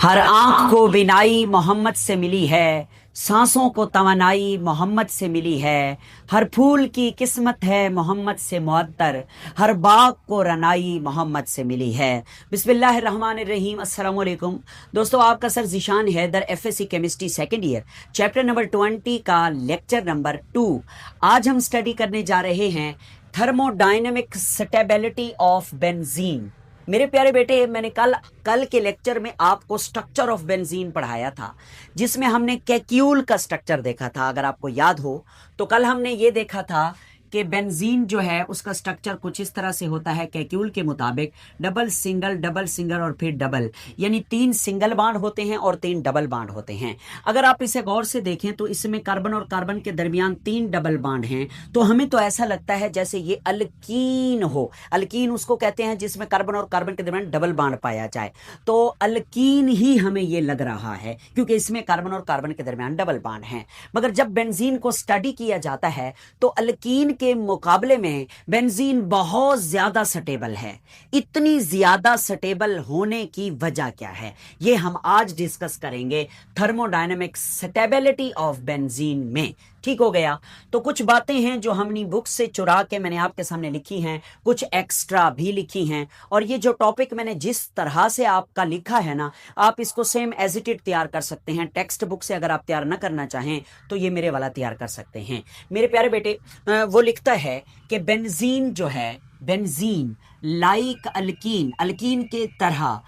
हर आंख को बिनाई मोहम्मद से मिली है, सांसों को तवानाई मोहम्मद से मिली है। हर फूल की किस्मत है मोहम्मद से मुअत्तर, हर बाग को रनाई मोहम्मद से मिली है। बिस्मिल्लाहिर्रहमानिर्रहीम। अस्सलाम वालेकुम दोस्तों, आपका sir Zeeshan Haider, FSC chemistry second year, chapter number 20 का लेक्चर नंबर 2। आज हम स्टडी करने जा रहे हैं थर्मोडायनेमिक स्टेबिलिटी ऑफ बेंजीन। मेरे प्यारे बेटे, मैंने कल के लेक्चर में आपको स्ट्रक्चर ऑफ बेंजीन पढ़ाया था, जिसमें हमने कैक्यूल का स्ट्रक्चर देखा था। अगर आपको याद हो तो कल हमने ये देखा था कि बेंजीन जो है उसका स्ट्रक्चर कुछ इस तरह से होता है कैक्यूल के मुताबिक, डबल सिंगल और फिर डबल, यानी 3 सिंगल बॉन्ड होते हैं और 3 डबल बॉन्ड होते हैं। अगर आप इसे गौर से देखें तो इसमें कार्बन और कार्बन के दरमियान 3 डबल बॉन्ड हैं, तो हमें तो ऐसा लगता है जैसे ये अल्कीन हो। अल्कीन उसको कहते हैं जिसमें कार्बन और कार्बन के दरमियान डबल बॉन्ड पाया जाए, तो अल्कीन ही हमें ये लग रहा है क्योंकि इसमें कार्बन और कार्बन के दरमियान डबल बॉन्ड हैं। मगर जब बेंजीन को स्टडी किया जाता है तो अल्कीन के मुकाबले में बेंजीन बहुत ज्यादा स्टेबल है। इतनी ज्यादा स्टेबल होने की वजह क्या है, ये हम आज डिस्कस करेंगे थर्मोडायनेमिक स्टेबिलिटी ऑफ बेंजीन में। ठीक हो गया। तो कुछ बातें हैं जो हमने बुक से चुरा के मैंने आपके सामने लिखी हैं, कुछ एक्स्ट्रा भी लिखी हैं, और ये जो टॉपिक मैंने जिस तरह से आपका लिखा है ना, आप इसको सेम एज इट इज तैयार कर सकते हैं। टेक्स्ट बुक से अगर आप तैयार ना करना चाहें तो ये मेरे वाला तैयार कर सकते हैं। मेरे प्यारे बेटे, वो लिखता है कि बेंजीन जो है, बेंजीन लाइक अल्कीन, अल्कीन के तरह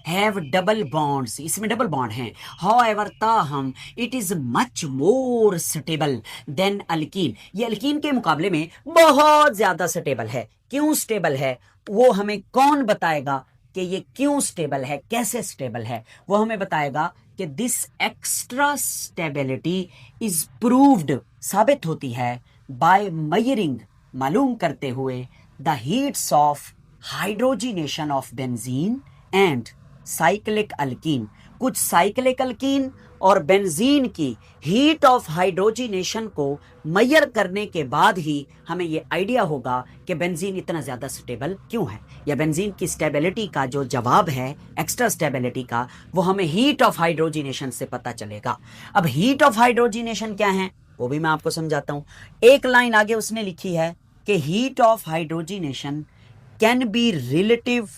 हैव डबल बॉन्ड्स, इसमें डबल बॉन्ड हैं। हाउएवर ताहम it is much more stable than alkene, ये अल्कीन के मुकाबले में बहुत ज्यादा स्टेबल है। क्यों स्टेबल है वो हमें कौन बताएगा कि ये क्यों स्टेबल है, कैसे स्टेबल है, वो हमें बताएगा कि this extra stability is proved, साबित होती है बाय मेजरिंग, मालूम करते हुए the heats of hydrogenation of benzene and cyclic alkyne. कुछ साइक्लिक अल्कीन और बेंजीन की हीट ऑफ हाइड्रोजिनेशन को मेजर करने के बाद ही हमें ये आइडिया होगा कि बेंजीन इतना ज्यादा स्टेबल क्यों है, या बेंजीन की स्टेबिलिटी का जो जवाब है एक्स्ट्रा स्टेबिलिटी का, वो हमें हीट ऑफ हाइड्रोजिनेशन से पता चलेगा। अब हीट ऑफ हाइड्रोजिनेशन क्या है वो भी मैं आपको समझाता हूं। एक लाइन आगे उसने लिखी है कि heat of hydrogenation can be relative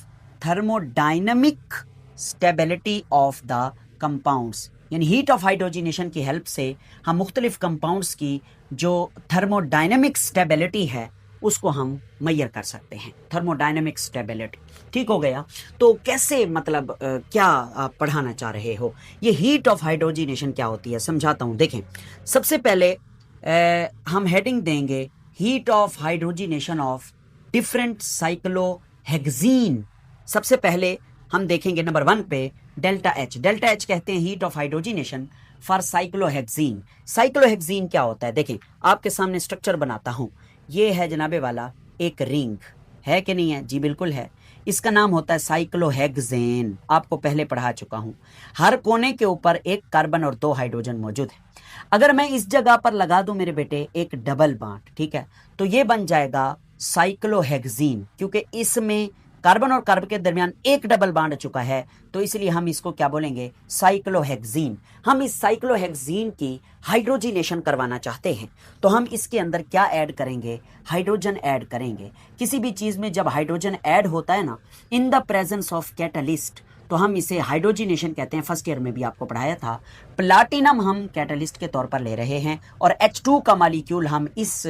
thermodynamic stability of the compounds, यानी हीट ऑफ हाइड्रोजिनेशन की हेल्प से हम मुख्तलिफ कंपाउंड्स की जो थर्मोडायनामिक स्टेबिलिटी है उसको हम मेजर कर सकते हैं, थर्मोडायनामिक स्टेबिलिटी। ठीक हो गया। तो कैसे, मतलब क्या आप पढ़ाना चाह रहे हो, ये हीट ऑफ हाइड्रोजिनेशन क्या होती है समझाता हूं। देखें, सबसे पहले हम हेडिंग देंगे heat of hydrogenation of different cyclohexene. सबसे पहले हम देखेंगे नंबर 1 पे डेल्टा एच। डेल्टा एच कहते हैं heat of hydrogenation for cyclohexene. Cyclohexene क्या होता है, देखें आपके सामने स्ट्रक्चर बनाता हूं। ये है जनाबे वाला एक रिंग, है कि नहीं है? जी बिल्कुल है। इसका नाम होता है साइक्लोहेक्सेन, आपको पहले पढ़ा चुका हूं। हर कोने के ऊपर एक कार्बन और 2 हाइड्रोजन मौजूद है। अगर मैं इस जगह पर लगा दूं मेरे बेटे एक डबल बॉन्ड, ठीक है, तो ये बन जाएगा साइक्लोहेक्सीन, क्योंकि इसमें कार्बन और कार्बन के दरमियान एक डबल बॉन्ड चुका है, तो इसलिए हम इसको क्या बोलेंगे, साइक्लोहेक्सीन। हम इस साइक्लोहेक्सीन की हाइड्रोजिनेशन करवाना चाहते हैं, तो हम इसके अंदर क्या ऐड करेंगे, हाइड्रोजन ऐड करेंगे। किसी भी चीज में जब हाइड्रोजन ऐड होता है ना, इन द प्रेजेंस ऑफ कैटलिस्ट, तो हम इसे हाइड्रोजिनेशन कहते हैं। फर्स्ट ईयर में भी आपको पढ़ाया था। प्लाटिनम हम कैटलिस्ट के तौर पर ले रहे हैं और H2 का मॉलिक्यूल हम इस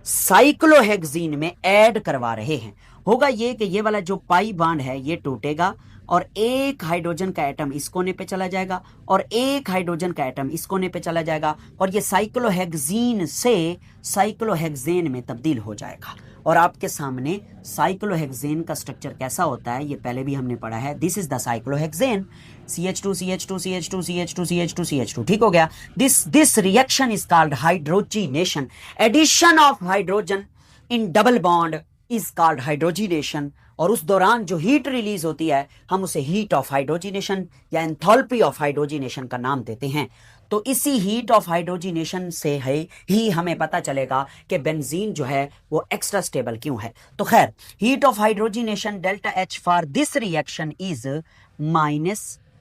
साइक्लोहेक्सीन में ऐड करवा रहे हैं। होगा ये कि ये वाला जो पाई बॉन्ड है ये टूटेगा और एक हाइड्रोजन का एटम इस कोने पे चला जाएगा और एक हाइड्रोजन का एटम इस कोने पे चला जाएगा, और ये साइक्लोहेक्सीन से साइक्लोहेक्सेन में तब्दील हो जाएगा। और आपके सामने साइक्लोहेक्सेन का स्ट्रक्चर कैसा होता है ये पहले भी हमने पढ़ा है। This is the cyclohexane, CH2 CH2 CH2 CH2 CH2 CH2। ठीक हो गया। This reaction is called hydrogenation. Addition of hydrogen in double bond is called hydrogenation, और उस दौरान जो हीट रिलीज होती है हम उसे हीट ऑफ हाइड्रोजिनेशन या एंथैल्पी ऑफ हाइड्रोजिनेशन का नाम देते हैं। तो इसी हीट ऑफ हाइड्रोजिनेशन से है ही हमें पता चलेगा कि बेंजीन जो है वो एक्स्ट्रा स्टेबल क्यों है। तो खैर, heat of hydrogenation delta H for this reaction is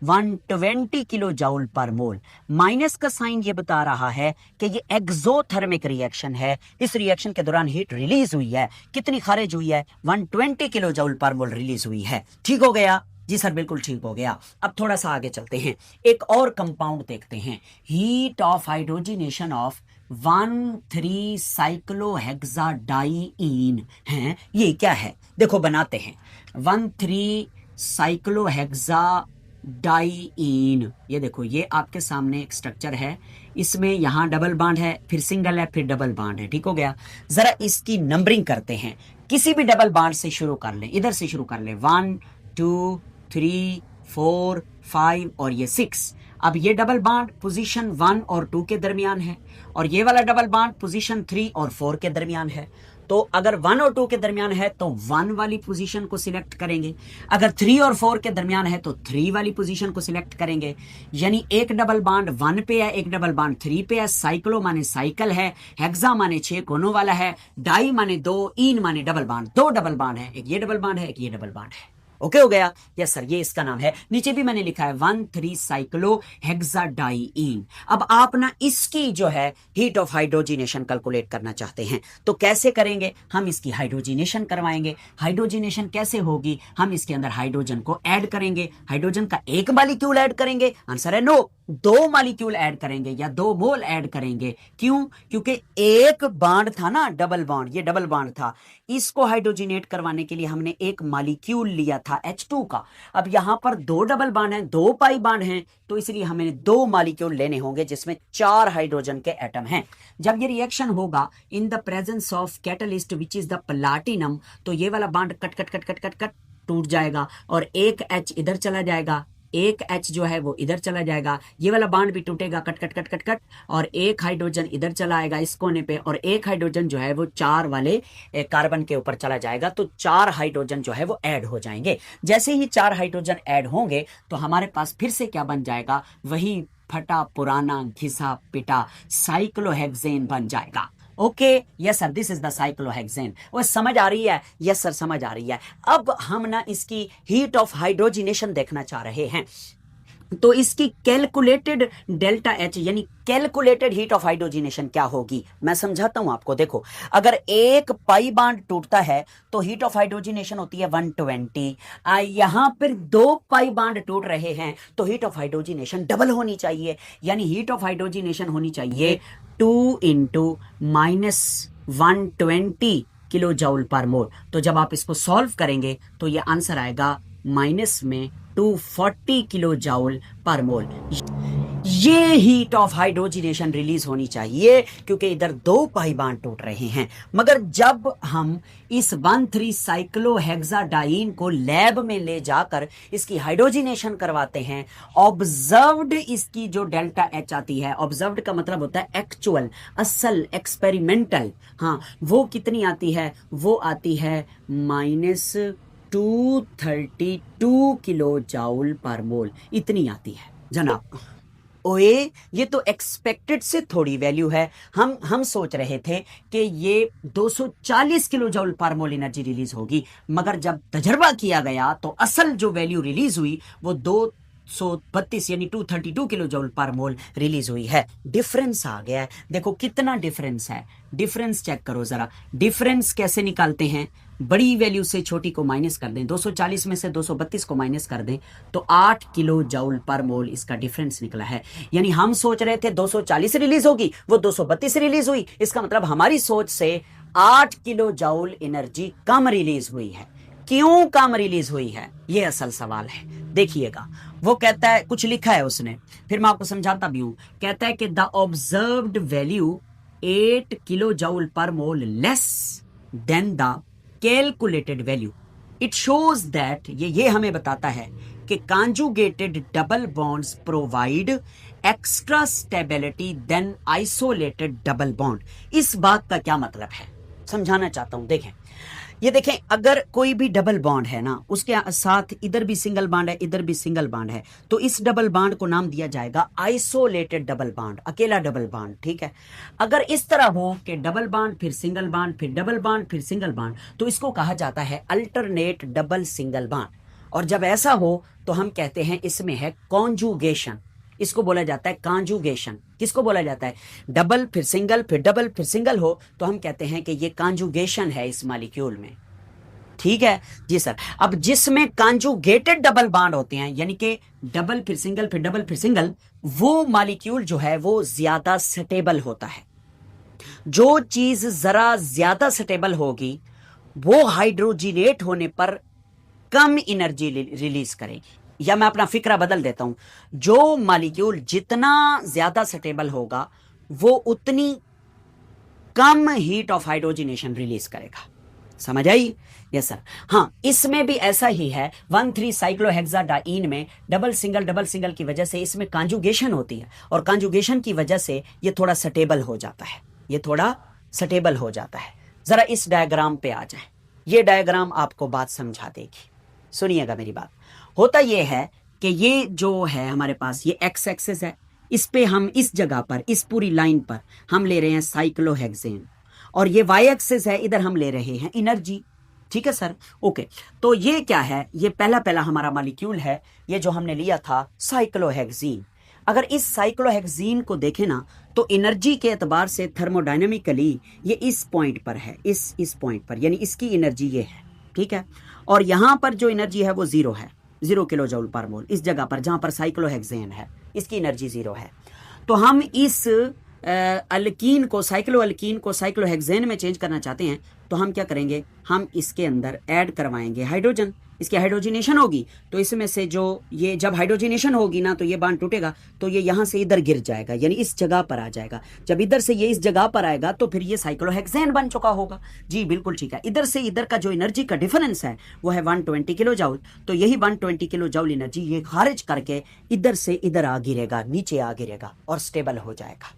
120 kilo joule per mole. Minus का साइन ये बता रहा है कि ये एक्सोथर्मिक रिएक्शन है। इस रिएक्शन के दौरान हीट रिलीज हुई है। कितनी खारिज हुई है? 120 किलो जूल पर मोल रिलीज हुई है। ठीक हो गया जी सर, बिल्कुल ठीक हो गया। अब थोड़ा सा आगे चलते हैं, एक और कंपाउंड देखते हैं। हीट ऑफ हाइड्रोजिनेशन ऑफ 1,3 साइक्लोहेक्साडाइईन है। ये क्या है? देखो बनाते हैं। 1,3 साइक्लोहेक्साडाइईन, ये देखो, ये आपके सामने एक स्ट्रक्चर है। इसमें यहां डबल बॉन्ड है, फिर सिंगल है, फिर डबल बॉन्ड है। ठीक हो गया। जरा इसकी नंबरिंग करते हैं। किसी भी डबल बॉन्ड से शुरू कर लें, इधर से शुरू कर लें। 1 2 3 4 5 और ये 6। अब ये डबल बॉन्ड पोजीशन 1 और 2 के दरमियान है, और ये वाला डबल बॉन्ड पोजीशन 3 और 4 के दरमियान है। तो अगर 1 और 2 के दरमियान है तो 1 वाली पोजीशन को सिलेक्ट करेंगे। अगर 3 और 4 के दरमियान है तो 3 वाली पोजीशन को सिलेक्ट करेंगे। यानी एक डबल बॉन्ड 1 पे है, एक डबल बॉन्ड 3 पे है। साइक्लो माने साइकिल है, हेक्सा माने 6 कोनों वाला है, डाई माने 2, ईन माने डबल बॉन्ड। 2 डबल बॉन्ड है, एक ये डबल बॉन्ड है, एक ये डबल बॉन्ड है। ओके हो गया? यस सर, ये इसका नाम है। नीचे भी मैंने लिखा है 1,3 साइक्लोहेक्साडाइईन। अब आप ना इसकी जो है हीट ऑफ हाइड्रोजिनेशन कैलकुलेट करना चाहते हैं, तो कैसे करेंगे? हम इसकी हाइड्रोजिनेशन करवाएंगे। हाइड्रोजिनेशन कैसे होगी? हम इसके अंदर हाइड्रोजन को ऐड करेंगे। हाइड्रोजन का एक मॉलिक्यूल ऐड करेंगे? आंसर है नो। 2 मॉलिक्यूल ऐड करेंगे या 2 मोल ऐड करेंगे। क्यों? क्योंकि एक बॉन्ड था ना, डबल बॉन्ड, ये डबल बॉन्ड था। इसको हाइड्रोजिनेट करवाने के लिए हमने एक मॉलिक्यूल लिया था H2 का। अब यहां पर 2 डबल बॉन्ड हैं, 2 पाई बॉन्ड हैं, तो इसलिए हमें 2 मॉलिक्यूल लेने होंगे जिसमें 4 हाइड्रोजन के एटम हैं। जब ये रिएक्शन होगा इन the presence of catalyst which is the platinum, तो ये वाला bond cut cut cut cut cut cut टूट जाएगा, और एक H इधर चला जाएगा, एक H जो है वो इधर चला जाएगा। ये वाला बॉन्ड भी टूटेगा, cut cut cut cut cut, और एक हाइड्रोजन इधर चला आएगा इस कोने पे, और एक हाइड्रोजन जो है वो 4 वाले कार्बन के ऊपर चला जाएगा। तो 4 हाइड्रोजन जो है वो ऐड हो जाएंगे। जैसे ही 4 हाइड्रोजन ऐड होंगे तो हमारे पास फिर से क्या बन जाएगा? वही फटा पुराना घिसा पिटा साइक्लोहेक्सेन बन जाएगा। Okay, yes sir, this is the cyclohexane. वो समझ आ रही है? यस सर, समझ आ रही है। अब हम ना इसकी हीट ऑफ हाइड्रोजिनेशन देखना चाह रहे हैं, तो इसकी कैलकुलेटेड डेल्टा H यानी कैलकुलेटेड हीट ऑफ हाइड्रोजिनेशन क्या होगी, मैं समझाता हूं आपको। देखो, अगर एक पाई बॉन्ड टूटता है तो हीट ऑफ हाइड्रोजिनेशन होती है 120। यहां पर 2 पाई बॉन्ड टूट रहे हैं तो हीट ऑफ हाइड्रोजिनेशन डबल होनी चाहिए, यानी हीट ऑफ हाइड्रोजिनेशन होनी चाहिए 2 × -120 किलो जूल पर मोल। तो जब आप इसको सॉल्व करेंगे तो ये आंसर आएगा माइनस में 240 किलो जूल पर मोल। ये हीट ऑफ हाइड्रोजिनेशन रिलीज होनी चाहिए क्योंकि इधर 2 पाई बॉन्ड टूट रहे हैं। मगर जब हम इस 1,3 साइक्लोहेक्साडाइईन को लैब में ले जाकर इसकी हाइड्रोजिनेशन करवाते हैं, ऑब्जर्व्ड इसकी जो डेल्टा H आती है, ऑब्जर्व्ड का मतलब होता है एक्चुअल, असल, एक्सपेरिमेंटल। हाँ, वो कितनी आती है? वो आती है -232 किलो जूल पर मोल, इतनी आती है जनाब। ओए, ये तो एक्सपेक्टेड से थोड़ी वैल्यू है। हम सोच रहे थे कि ये 240 किलो जूल पर मोल एनर्जी रिलीज होगी, मगर जब तजर्बा किया गया तो असल जो वैल्यू रिलीज हुई वो 232 यानी 232 किलो जूल पर मोल रिलीज हुई है। डिफरेंस आ गया है। देखो कितना डिफरेंस है, डिफरेंस चेक करो जरा। डिफरेंस कैसे निकालते हैं? बड़ी वैल्यू से छोटी को माइनस कर दें, 240 में से 232 को माइनस कर दें तो 8 किलो जूल पर मोल इसका डिफरेंस निकला है। यानी हम सोच रहे थे 240 रिलीज होगी, वो 232 रिलीज हुई। इसका मतलब हमारी सोच से 8 किलो जूल एनर्जी कम रिलीज हुई है। क्यों कम रिलीज हुई है, ये असल सवाल है। देखिएगा, वो कहता है, कुछ लिखा है उसने, फिर मैं आपको समझाता भी हूं। कहता है कि the observed value 8 kilo joule per mole less than the calculated value. It shows that, ये हमें बताता है कि conjugated double bonds provide extra stability than isolated double bond. इस बात का क्या मतलब है, समझाना चाहता हूं। देखें, ये देखें, अगर कोई भी डबल बॉन्ड है ना, उसके साथ इधर भी सिंगल बॉन्ड है, इधर भी सिंगल बॉन्ड है, तो इस डबल बॉन्ड को नाम दिया जाएगा आइसोलेटेड डबल बॉन्ड, अकेला डबल बॉन्ड। ठीक है, अगर इस तरह हो कि डबल बॉन्ड फिर सिंगल बॉन्ड फिर डबल बॉन्ड फिर सिंगल बॉन्ड, तो इसको कहा जाता है अल्टरनेट डबल सिंगल बॉन्ड। और जब ऐसा हो तो हम कहते हैं इसमें है कॉन्जुगेशन। इसको बोला जाता है कॉन्जुगेशन। किसको बोला जाता है? डबल फिर सिंगल फिर डबल फिर सिंगल हो तो हम कहते हैं कि ये कॉन्जुगेशन है इस मॉलिक्यूल में। ठीक है जी सर। अब जिसमें कॉन्जुगेटेड डबल बॉन्ड होते हैं, यानी कि डबल फिर सिंगल फिर डबल फिर सिंगल, वो मॉलिक्यूल जो है वो ज्यादा स्टेबल होता है। जो चीज जरा ज्यादा स्टेबल होगी वो हाइड्रोजिनेट होने पर कम एनर्जी रिलीज करेगी। या मैं अपना फिक्रा बदल देता हूं, जो मॉलिक्यूल जितना ज्यादा स्टेबल होगा वो उतनी कम हीट ऑफ हाइड्रोजिनेशन रिलीज करेगा। समझ आई? Yes sir. हाँ, इसमें भी ऐसा ही है। 1,3 साइक्लोहेक्साडाइन में डबल सिंगल की वजह से इसमें कॉन्जुगेशन होती है, और कॉन्जुगेशन की वजह से ये थोड़ा स्टेबल हो जाता है। ये थोड़ा स्टेबल हो जाता है। जरा इस डायग्राम पे आ जाए, ये डायग्राम आपको बात समझा देगी। सुनिएगा मेरी बात। होता ये है कि ये जो है हमारे पास ये एक्स एक्सिस है, इस पे हम इस जगह पर इस पूरी लाइन पर हम ले रहे हैं साइक्लोहेक्सेन, और ये वाई एक्सिस है, इधर हम ले रहे हैं एनर्जी। ठीक है सर, ओके। तो ये क्या है? ये पहला हमारा मॉलिक्यूल है, ये जो हमने लिया था साइक्लोहेक्सीन। अगर इस साइक्लोहेक्सीन को देखें ना तो एनर्जी के एतबार से थर्मोडायनेमिकली ये इस पॉइंट पर है, इस पॉइंट पर, यानी इसकी एनर्जी ये है। ठीक है, और यहां पर जो एनर्जी है वो 0 है, 0 किलो जूल पर मोल। इस जगह पर जहां पर साइक्लोहेक्सेन है इसकी एनर्जी 0 है। तो हम इस अल्कीन को, साइक्लो अल्कीन को साइक्लोहेक्सेन में चेंज करना चाहते हैं, तो हम क्या करेंगे? हम इसके अंदर ऐड करवाएंगे हाइड्रोजन। इसकी हाइड्रोजिनेशन होगी तो इसमें से जो ये, जब हाइड्रोजिनेशन होगी ना तो ये बांड टूटेगा, तो ये यहां से इधर गिर जाएगा, यानी इस जगह पर आ जाएगा। जब इधर से ये इस जगह पर आएगा तो फिर ये साइक्लोहेक्सेन बन चुका होगा। जी बिल्कुल ठीक है। इधर से इधर का जो एनर्जी का डिफरेंस है वो है 120 किलो जूल। तो यही 120 किलो जूल एनर्जी ये खारिज करके इधर से इधर आ गिरेगा, नीचे आ गिरेगा और स्टेबल हो जाएगा।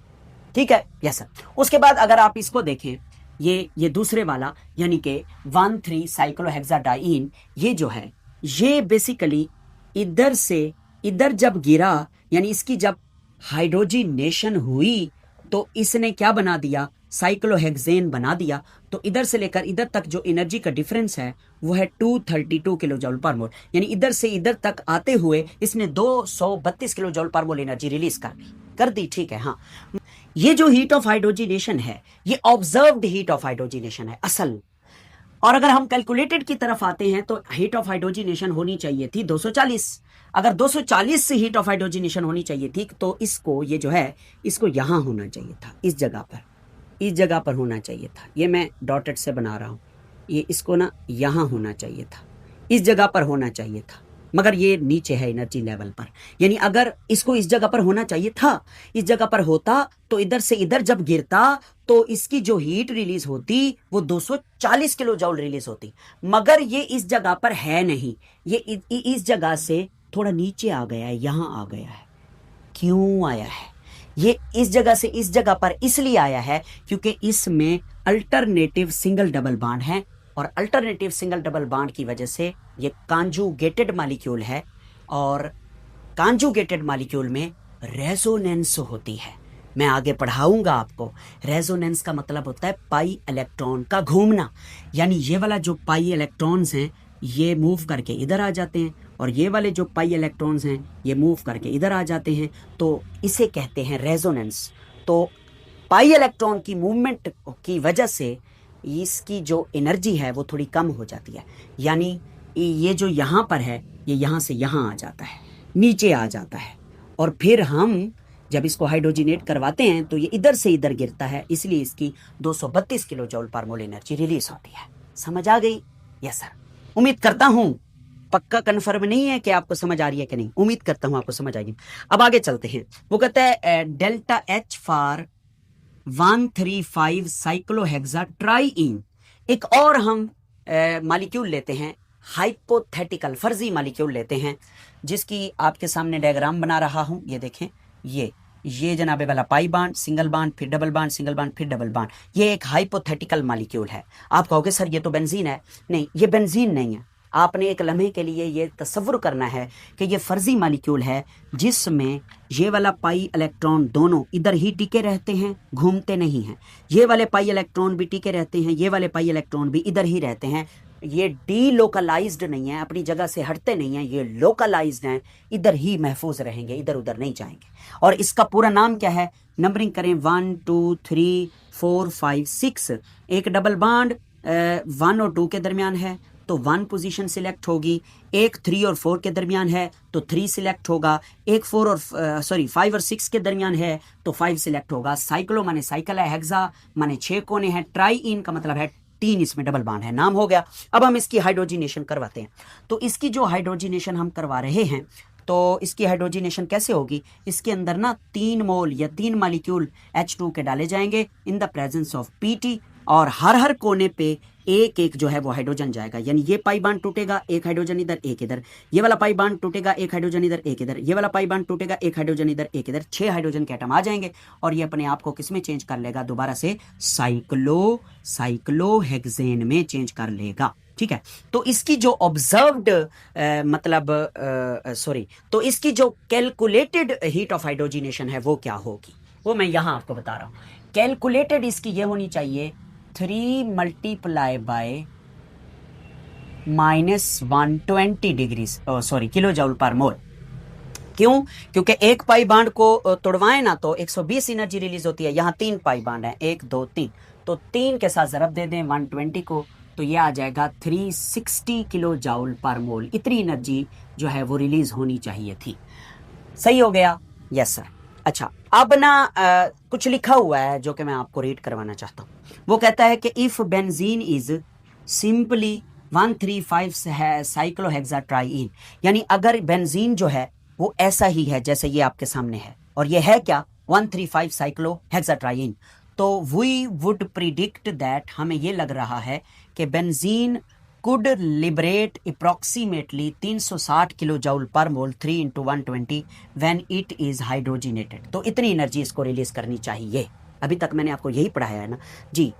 ठीक है, यस सर। उसके बाद अगर आप इसको देखें, ये दूसरे वाला यानी कि 1,3 साइक्लोहेक्साडाइन, ये जो है ये बेसिकली इधर से इधर जब गिरा, यानी इसकी जब हाइड्रोजिनेशन हुई तो इसने क्या बना दिया? साइक्लोहेक्सेन बना दिया। तो इधर से लेकर इधर तक जो एनर्जी का डिफरेंस है वो है 232 किलो जूल पर मोल, यानी इधर से इधर तक आते हुए इसने 232 किलो जूल पर मोल एनर्जी रिलीज कर दी। ठीक है, हाँ। ये जो हीट ऑफ हाइड्रोजिनेशन है ये ऑब्जर्व्ड हीट ऑफ हाइड्रोजिनेशन है असल। और अगर हम कैलकुलेटेड की तरफ आते हैं तो हीट ऑफ हाइड्रोजिनेशन होनी चाहिए थी 240। अगर 240 से हीट ऑफ हाइड्रोजिनेशन होनी चाहिए थी तो इसको, ये जो है इसको यहां होना चाहिए था, इस जगह पर होना चाहिए था। ये मैं डॉटेड से बना रहा हूं, ये इसको ना यहां होना चाहिए था, इस जगह पर होना चाहिए था, मगर ये नीचे है एनर्जी लेवल पर। यानी अगर इसको इस जगह पर होना चाहिए था, इस जगह पर होता तो इधर से इधर जब गिरता तो इसकी जो हीट रिलीज होती वो 240 किलो जूल रिलीज होती, मगर ये इस जगह पर है नहीं। ये इस जगह से थोड़ा नीचे आ गया है, यहां आ गया है। क्यों आया है? ये इस जगह से इस जगह पर इसलिए आया है क्योंकि इसमें अल्टरनेटिव सिंगल डबल बॉन्ड है, और अल्टरनेटिव सिंगल डबल बॉन्ड की वजह से ये कॉन्जुगेटेड मॉलिक्यूल है, और कॉन्जुगेटेड मॉलिक्यूल में रेजोनेंस होती है। मैं आगे पढ़ाऊंगा आपको। रेजोनेंस का मतलब होता है पाई इलेक्ट्रॉन का घूमना, यानी ये वाला जो पाई इलेक्ट्रॉन्स हैं ये मूव करके इधर आ जाते हैं, और ये वाले जो पाई इलेक्ट्रॉन्स हैं ये मूव करके इधर आ जाते हैं, तो इसे कहते हैं रेजोनेंस। तो पाई इलेक्ट्रॉन की मूवमेंट की वजह से इसकी जो एनर्जी है वो थोड़ी कम हो जाती है, यानी ये जो यहाँ पर है ये यहाँ से यहाँ आ जाता है, नीचे आ जाता है, और फिर हम जब इसको हाइड्रोजिनेट करवाते हैं तो ये इधर से इधर गिरता है, इसलिए इसकी 232 किलो जूल पर मोल एनर्जी रिलीज होती है। समझ आ गई? Yes sir. उम्मीद करता हूं, पक्का कंफर्म नहीं है कि आपको समझ आ रही है कि नहीं, उम्मीद करता हूं आपको समझ आएगी। अब आगे चलते हैं। वो कहता है डेल्टा एच फॉर 135 साइक्लोहेक्साट्राईइन। एक और हम मॉलिक्यूल लेते हैं, हाइपोथेटिकल फर्जी मॉलिक्यूल लेते हैं, जिसकी आपके सामने डायग्राम बना रहा हूं। ये देखें, ये जनाबे वाला पाई बांड, सिंगल बांड, फिर डबल बांड, सिंगल बांड, फिर डबल बांड। ये एक हाइपोथेटिकल मॉलिक्यूल है। आप कहोगे सर ये तो बेंजीन है। नहीं, ये बेंजीन नहीं है। आपने एक लम्हे के लिए ये तसव्वुर करना है कि ये फर्जी मॉलिक्यूल है जिसमें ये वाला पाई इलेक्ट्रॉन दोनों इधर ही टिके रहते हैं, घूमते नहीं हैं। ये वाले पाई इलेक्ट्रॉन भी टिके रहते हैं, ये वाले पाई इलेक्ट्रॉन भी इधर ही रहते हैं, ये डीलोकलाइज्ड नहीं है, अपनी जगह से हटते नहीं है, ये लोकलाइज्ड हैं, इधर ही महफूज रहेंगे, इधर उधर नहीं जाएंगे। और इसका पूरा नाम क्या है, नंबरिंग करें 1 2 3 4 5 6। एक डबल बॉन्ड 1 और 2 के दरमियान है तो 1 पोजीशन सिलेक्ट होगी, एक 3 और 4 के दरमियान है तो 3 सिलेक्ट होगा, एक 5 और 6 के दरमियान है तो 5 सिलेक्ट होगा। साइक्लो माने साइकिल है, हेक्सा माने 6 कोने हैं, ट्राई इन का मतलब है 3 इसमें डबल बॉन्ड है, नाम हो गया। अब हम इसकी हाइड्रोजिनेशन करवाते हैं। तो इसकी जो हाइड्रोजिनेशन हम करवा रहे हैं तो इसकी हाइड्रोजिनेशन कैसे होगी, इसके अंदर ना 3 मोल या 3 मालिक्यूल H2 के डाले जाएंगे इन द प्रेजेंस ऑफ Pt, और हर कोने पे एक एक जो है वो हाइड्रोजन जाएगा। यानी ये पाई बांड टूटेगा, एक हाइड्रोजन इधर एक इधर, ये वाला पाई बांड टूटेगा, एक हाइड्रोजन इधर एक इधर, ये वाला पाई बांड टूटेगा, एक हाइड्रोजन इधर एक इधर, 6 हाइड्रोजन के एटम आ जाएंगे और ये अपने आप को किसमें चेंज कर लेगा, दोबारा से साइक्लोहेक्सेन में चेंज कर लेगा। ठीक है, तो इसकी जो ऑब्जर्व्ड तो इसकी जो कैलकुलेटेड हीट ऑफ हाइड्रोजिनेशन है वो क्या होगी, वो मैं यहां आपको बता रहा हूं। कैलकुलेटेड इसकी ये होनी चाहिए 3 multiply by -120 degree kilo joule per mole. क्यों? क्योंकि एक पाई बांड को तोड़वाएं ना तो 120 एनर्जी रिलीज होती है, यहाँ 3 पाई बांड है, 1 2 3, तो 3 के साथ जरब दे दें 120 को तो ये आ जाएगा 360 किलो जूल पर मोल। इतनी एनर्जी जो है वो रिलीज होनी चाहिए थी। सही हो गया? Yes sir. अच्छा, अब ना कुछ लिखा हुआ है जो कि मैं आपको रीड करवाना चाहता हूँ। वो कहता है कि इफ बेंजीन इज सिंपली 135 है साइक्लोहेक्साट्राईन, यानी अगर बेंजीन जो है वो ऐसा ही है जैसे ये आपके सामने है, और ये है क्या, 135 साइक्लोहेक्साट्राईन, तो वी वुड प्रिडिक्ट दैट, हमें ये लग रहा है कि benzene could liberate approximately 360 kilo joule per mole 3 into 120 when it is hydrogenated। तो इतनी एनर्जी इसको रिलीज करनी चाहिए। अभी तक मैंने आपको यही पढ़ाया है ना जी।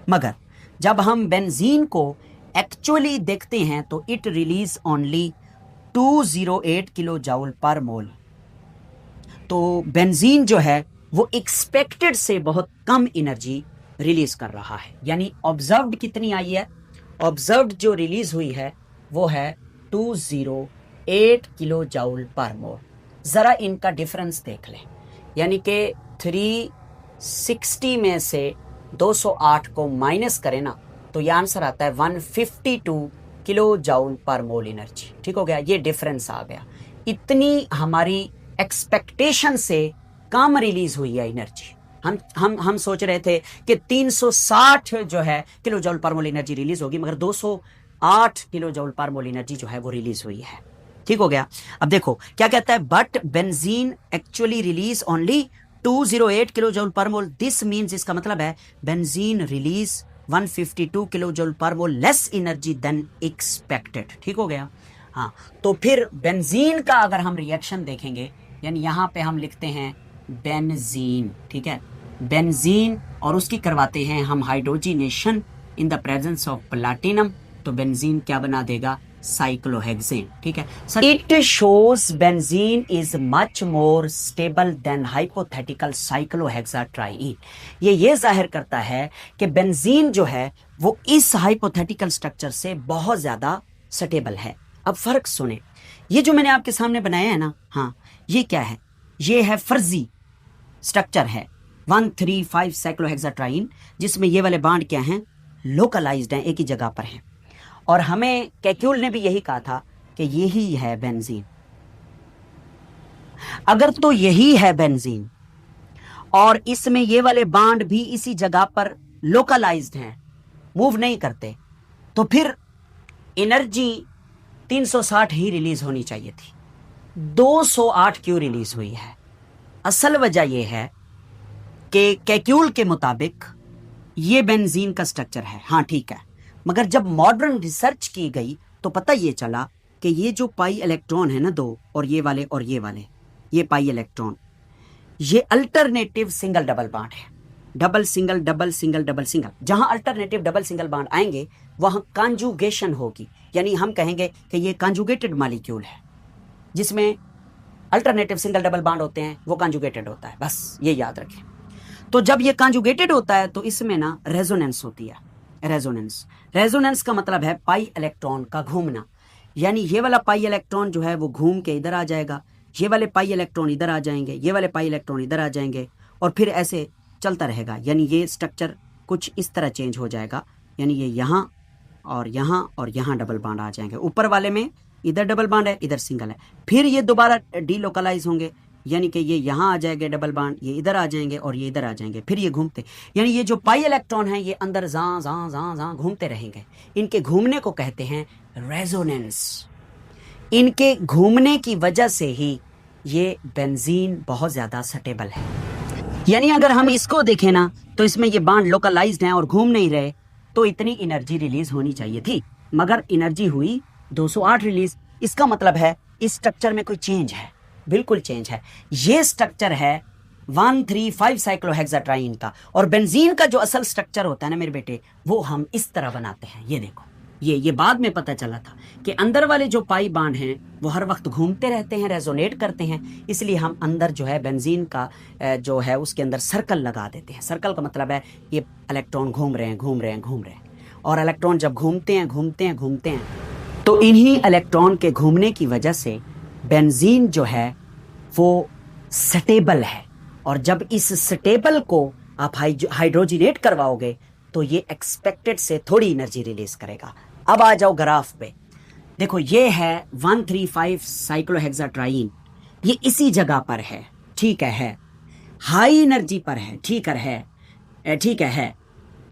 मगर जब हम बेंजीन को एक्चुअली देखते हैं तो it release only 208 kilo joule per mole. तो बेंजीन जो है वो एक्सपेक्टेड से बहुत कम एनर्जी रिलीज कर रहा है। यानी ऑब्जर्व्ड कितनी आई है, ऑब्जर्व्ड जो रिलीज हुई है वो है 208 किलो जूल पर मोल। जरा इनका डिफरेंस देख लें, यानी कि 360 में से 208 को माइनस करें ना तो ये आंसर आता है 152 किलो जूल पर मोल एनर्जी। ठीक हो गया, ये डिफरेंस आ गया। इतनी हमारी एक्सपेक्टेशन से कम रिलीज हुई है एनर्जी। हम सोच रहे थे कि 360 जो है किलो जूल पर मोल एनर्जी रिलीज होगी, मगर 208 किलो जूल पर मोल एनर्जी जो है वो रिलीज हुई है। ठीक हो गया। अब देखो क्या कहता है, but benzene actually release only 208 kilo joule per mole. This means, इसका मतलब है benzene release 152 kilo joule per mole less energy then expected. ठीक हो गया। हाँ, तो फिर बेंजीन का अगर हम रिएक्शन देखेंगे, यानी यहां पे हम लिखते हैं बेंजीन, ठीक है, बेंजीन, और उसकी करवाते हैं हम hydrogenation in the presence of platinum, तो बेंजीन क्या बना देगा, साइक्लोहेक्सेन। ठीक है sir. It shows benzene is much more stable than hypothetical cyclohexatriene. ये जाहिर करता है कि बेंजीन जो है वो इस हाइपोथेटिकल स्ट्रक्चर से बहुत ज्यादा स्टेबल है। अब फर्क सुने, ये जो मैंने आपके सामने बनाया है ना, हाँ, ये क्या है, ये है फर्जी स्ट्रक्चर है 135 साइक्लोहेक्साट्राईन, जिसमें ये वाले बांड क्या हैं, लोकलाइज्ड हैं, एक ही जगह पर हैं। और हमें कैक्यूल ने भी यही कहा था कि यही है बेंजीन। अगर तो यही है बेंजीन और इसमें ये वाले बांड भी इसी जगह पर लोकलाइज्ड हैं, मूव नहीं करते, तो फिर एनर्जी 360 ही रिलीज होनी चाहिए थी। 208 क्यों रिलीज हुई है? असल वजह यह है कि कैक्यूल के मुताबिक ये बेंजीन का स्ट्रक्चर है। हाँ ठीक है, मगर जब मॉडर्न रिसर्च की गई तो पता ये चला कि ये जो पाई इलेक्ट्रॉन है ना, 2 और ये वाले ये पाई इलेक्ट्रॉन, ये अल्टरनेटिव सिंगल डबल बांड है। Double single double single double single, जहां अल्टरनेटिव डबल सिंगल बांड आएंगे वहां कॉन्जुगेशन होगी, यानी हम कहेंगे कि ये कॉन्जुगेटेड मॉलिक्यूल है। जिसमें अल्टरनेटिव सिंगल डबल बांड होते हैं वो कॉन्जुगेटेड होता है, बस ये याद रखें। तो जब ये कॉन्जुगेटेड होता है तो इसमें ना रेजोनेंस होती है, रेजोनेंस। रेजोनेंस का मतलब है पाई इलेक्ट्रॉन का घूमना, यानी ये वाला पाई इलेक्ट्रॉन जो है वो घूम के इधर आ जाएगा, ये वाले पाई इलेक्ट्रॉन इधर आ जाएंगे, ये वाले पाई इलेक्ट्रॉन इधर आ जाएंगे, और फिर ऐसे चलता रहेगा। यानी ये स्ट्रक्चर कुछ इस तरह चेंज हो जाएगा, यानी ये यहाँ और यहाँ डबल बॉन्ड आ जाएंगे। ऊपर वाले में इधर डबल बॉन्ड है, इधर सिंगल है, फिर ये दोबारा डीलोकलाइज होंगे, यानी कि ये यहाँ आ जाएंगे डबल बॉन्ड, ये इधर आ जाएंगे और ये इधर आ जाएंगे, फिर ये घूमते, यानी ये जो पाई इलेक्ट्रॉन हैं ये अंदर जहाँ घूमते रहेंगे। इनके घूमने को कहते हैं रेजोनेंस। इनके घूमने की वजह से ही ये बेंजीन बहुत ज़्यादा स्टेबल है। यानी अगर हम इसको देखें ना तो इसमें ये बॉन्ड लोकलाइज्ड हैं और घूम नहीं रहे, तो इतनी एनर्जी रिलीज होनी चाहिए थी, मगर एनर्जी हुई 208 रिलीज। इसका मतलब है इस स्ट्रक्चर में कोई चेंज है, बिल्कुल चेंज है। ये स्ट्रक्चर है 135 साइक्लोहेक्साट्राइन का, और बेंजीन का जो असल स्ट्रक्चर होता है ना मेरे बेटे, वो हम इस तरह बनाते हैं। ये देखो, ये बाद में पता चला था कि अंदर वाले जो पाई बांड हैं वो हर वक्त घूमते रहते हैं, रेजोनेट करते हैं, इसलिए हम अंदर जो है बेंजीन का जो है उसके अंदर सर्कल लगा देते हैं। सर्कल का मतलब है ये इलेक्ट्रॉन घूम रहे हैं, और इलेक्ट्रॉन जब घूमते हैं तो इन्हीं इलेक्ट्रॉन के घूमने की वजह से बेंजीन जो है वो स्टेबल है, और जब इस स्टेबल को आप हाइड्रोजिनेट करवाओगे तो ये एक्सपेक्टेड से थोड़ी एनर्जी रिलीज करेगा। अब आ जाओ ग्राफ पे, देखो ये है 135 साइक्लोहेक्साट्राइन, ये इसी जगह पर है, ठीक है, हाई एनर्जी पर है, ठीक है।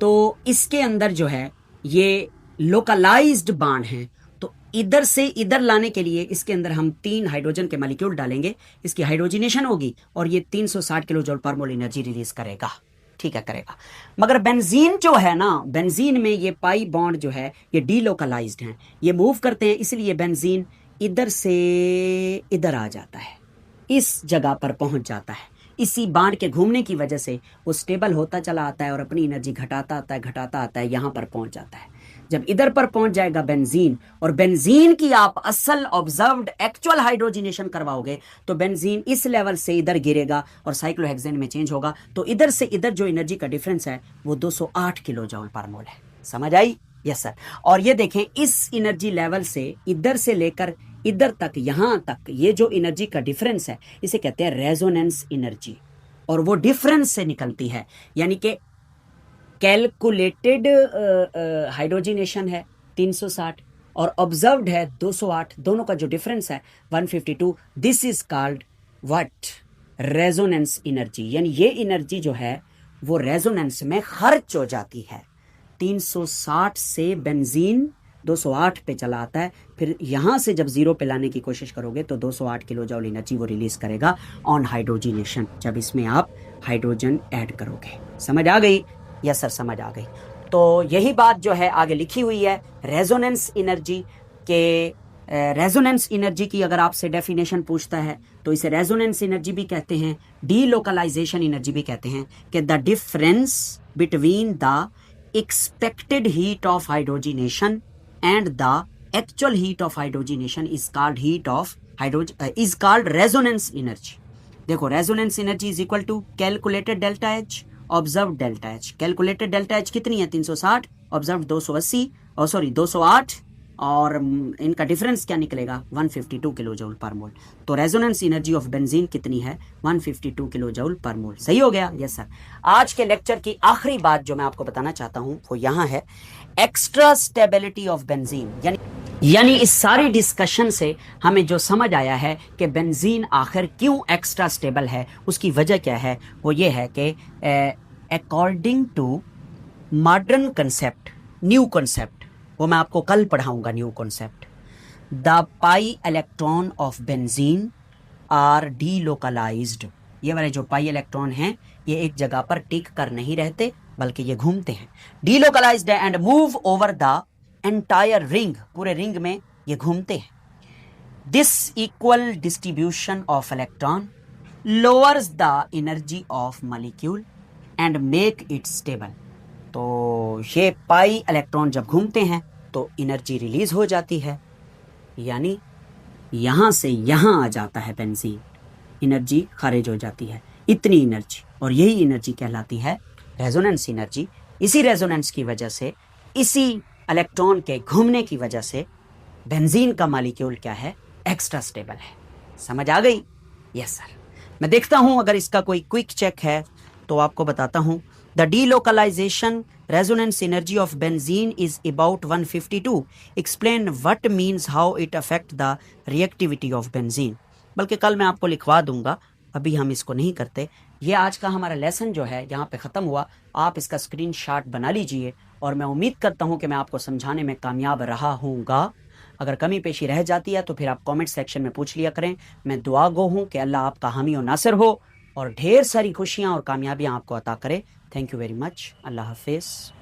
तो इसके अंदर जो है ये लोकलाइज्ड बॉन्ड है, तो इधर से इधर लाने के लिए इसके अंदर हम 3 हाइड्रोजन के मॉलिक्यूल डालेंगे, इसकी हाइड्रोजिनेशन होगी और ये 360 किलो जूल पर मोल एनर्जी रिलीज करेगा, ठीक है, करेगा। मगर बेंजीन जो है ना, बेंजीन में ये पाई बॉन्ड जो है ये डीलोकलाइज्ड हैं, ये मूव करते हैं, इसलिए बेंजीन इधर से इधर आ जाता है, इस जगह पर पहुंच जाता है। इसी बॉन्ड के घूमने की वजह से वो स्टेबल होता चला आता है और अपनी एनर्जी घटाता आता है, यहाँ पर पहुंच जाता है। जब इधर पर पहुंच जाएगा बेंजीन, और बेंजीन की आप असल ऑब्जर्व्ड एक्चुअल हाइड्रोजिनेशन करवाओगे तो बेंजीन इस लेवल से इधर गिरेगा और साइक्लोहेक्सेन में चेंज होगा, तो इधर से इधर जो एनर्जी का डिफरेंस है वो 208 किलो जूल पर मोल है। समझ आई? Yes sir. और ये देखें, इस एनर्जी लेवल से इधर से लेकर इधर तक, यहां तक, ये जो एनर्जी का डिफरेंस है इसे कहते हैं रेजोनेंस एनर्जी, और वो डिफरेंस से निकलती है, यानी कि कैलकुलेटेड हाइड्रोजिनेशन है 360 और ऑब्जर्व्ड है 208, दोनों का जो डिफरेंस है 152। This is called what? Resonance energy. यानी ये एनर्जी जो है वो रेजोनेंस में खर्च हो जाती है। 360 से बेंजीन 208 पे चला आता है, फिर यहाँ से जब जीरो पे लाने की कोशिश करोगे तो 208 किलो जूल एनर्जी वो रिलीज करेगा ऑन हाइड्रोजिनेशन, जब इसमें आप हाइड्रोजन ऐड करोगे। समझ आ गई? यस सर, समझ आ गई। तो यही बात जो है आगे लिखी हुई है रेजोनेंस एनर्जी के। रेजोनेंस एनर्जी की अगर आपसे डेफिनेशन पूछता है तो इसे रेजोनेंस एनर्जी भी कहते हैं, डीलोकलाइजेशन एनर्जी भी कहते हैं, कि the difference between the expected heat of hydrogenation and the actual heat of hydrogenation is called is called resonance energy। देखो, resonance energy is equal to calculated delta H observed delta H। calculated delta H कितनी है? 360, observed 208, और इनका difference क्या निकलेगा? 152 kilo joule per mole. तो resonance energy of benzene कितनी है? 152 किलो जूल पर मोल। सही हो गया? Yes sir. आज के लेक्चर की आखिरी बात जो मैं आपको बताना चाहता हूं वो यहां है, एक्स्ट्रा स्टेबिलिटी ऑफ बेंजीन। यानी इस सारी डिस्कशन से हमें जो समझ आया है कि बेंजीन आखिर क्यों एक्स्ट्रा स्टेबल है, उसकी वजह क्या है, वो ये है कि according to modern concept, new concept, वो मैं आपको कल पढ़ाऊंगा, new concept, the pi electron of benzene are delocalized. ये वाले जो पाई इलेक्ट्रॉन हैं ये एक जगह पर टिक कर नहीं रहते, बल्कि ये घूमते हैं, डीलोकलाइज्ड है, and move over the entire ring, पूरे रिंग में ये घूमते हैं। This equal distribution of electron lowers the energy of molecule and make it stable. तो ये पाई इलेक्ट्रॉन जब घूमते हैं तो एनर्जी रिलीज हो जाती है, यानी यहां से यहां आ जाता है बेंजीन, एनर्जी खारिज हो जाती है, इतनी एनर्जी, और यही एनर्जी कहलाती है रेजोनेंस एनर्जी। इसी रेजोनेंस की वजह से इसी इलेक्ट्रॉन के घूमने की वजह से बेंजीन का मॉलिक्यूल क्या है, एक्स्ट्रा स्टेबल है। समझ आ गई? Yes sir. मैं देखता हूं अगर इसका कोई क्विक चेक है तो आपको बताता हूं। The delocalization resonance energy of benzene is about 152। Explain what means how it affect the reactivity of benzene. बल्कि कल मैं आपको लिखवा दूंगा, अभी हम इसको नहीं करते। ये आज का हमारा लेसन जो है यहाँ पे ख़त्म हुआ। आप इसका स्क्रीनशॉट बना लीजिए और मैं उम्मीद करता हूँ कि मैं आपको समझाने में कामयाब रहा हूँगा। अगर कमी पेशी रह जाती है तो फिर आप कमेंट सेक्शन में पूछ लिया करें। मैं दुआ गो हूँ कि अल्लाह आपका हामी और नासिर हो और ढेर सारी खुशियाँ और कामयाबियाँ आपको अता करे। Thank you very much. अल्लाह हाफिज़।